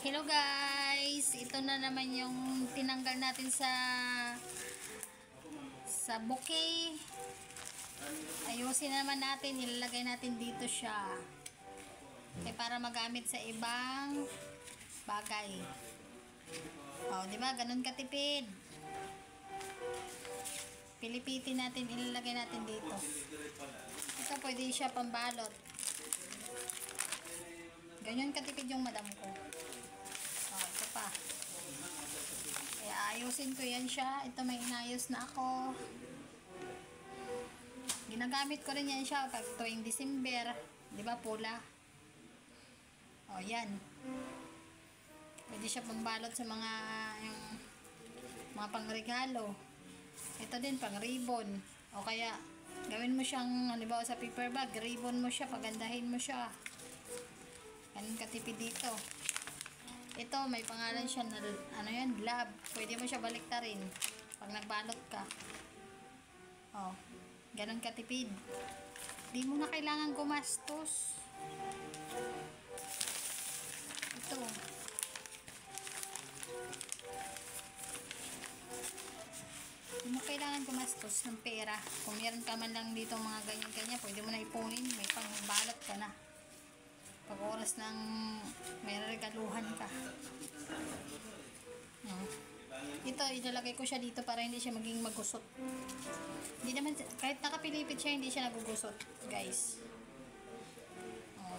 Hello guys, ito na naman yung tinanggal natin sa bouquet. Ayusin na naman natin, ilalagay natin dito siya. Okay, para magamit sa ibang bagay. Oh, di ba? Ganun katipid. Pilipitin natin, ilalagay natin dito. Ito pwede siya pambalot. Ganyan katipid yung madam ko. Oh, ito pa. Kaya ayusin ko yan siya. Ito may inayos na ako. Ginagamit ko rin yan siya pag tuwing December. Di ba pula? Oh, yan. Pwede siya pambalot sa mga pangregalo. Ito din pang ribbon. O kaya gawin mo siyang, halimbawa sa paper bag, ribbon mo siya, pagandahin mo siya. Ganun katipid dito. Ito, may pangalan siya na, ano yan, love. Pwede mo siya baliktarin pag nagbalot ka. Oh, ganun katipid. Di mo na kailangan gumastos. Ito. Di mo kailangan gumastos ng pera. Kung meron ka man lang dito mga ganyan-ganyan, pwede mo na ipunin. May pangbalot ka na. Pag oras ng may regaluhan ka. No. Ito, ilalagay ko siya dito para hindi siya maging magusot. Hindi naman, kahit nakapilipit siya, hindi siya nagugusot, guys. Oh.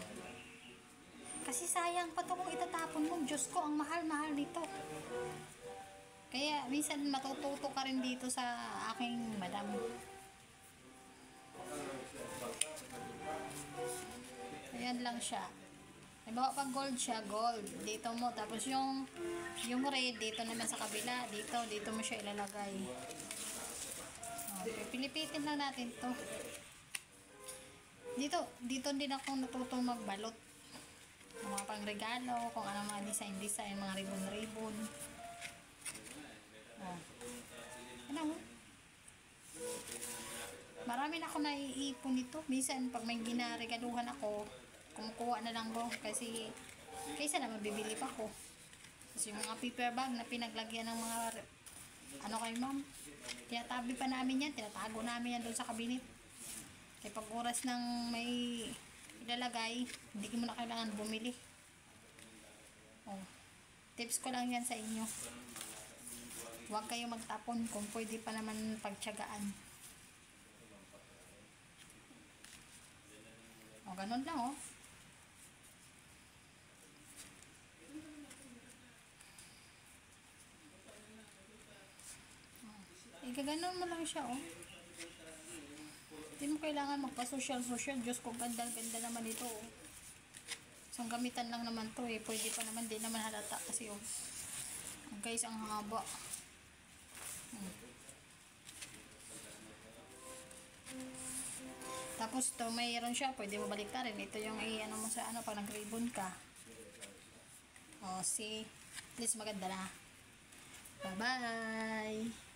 Kasi sayang pa ito kung itatapon mo. Diyos ko, ang mahal-mahal nito. Kaya, minsan matututo ka rin dito sa aking madam. Ayan lang siya. Halimbawa pag gold siya, gold. Dito mo. Tapos yung red, dito naman sa kabila. Dito mo siya ilalagay. Okay, pilipitin lang natin to. Dito din ako natutong magbalot. Mga pangregalo, kung ano mga design, mga ribbon. Oh. Ano? Marami na ako naiipon nito. Minsan, pag may ginaregaluhan ako, kumukuha na lang ko. Kasi, kaysa na mabibili pa ko. Kasi yung mga paper bag na pinaglagyan ng mga, ano kayo ma'am? Tinatabi pa namin yan. Tinatago namin yan doon sa kabinet. Kaya pag oras ng may ilalagay, hindi mo na kailangan bumili. Oh. Tips ko lang yan sa inyo. Huwag kayo magtapon kung pwede pa naman pagtiyagaan. O, ganun lang, oh. Gaganon mo lang siya, oh. Hindi mo kailangan magpa-social. Diyos ko, ganda naman ito, oh. Isang gamitan lang naman to, eh. Pwede pa naman, di naman halata kasi, oh. Guys, ang haba. Tapos to mayroon siya, pwede mo baliktarin. Ito yung ano mo sa ano pag nag-ribbon ka. Oh, see, at least maganda na. Bye bye.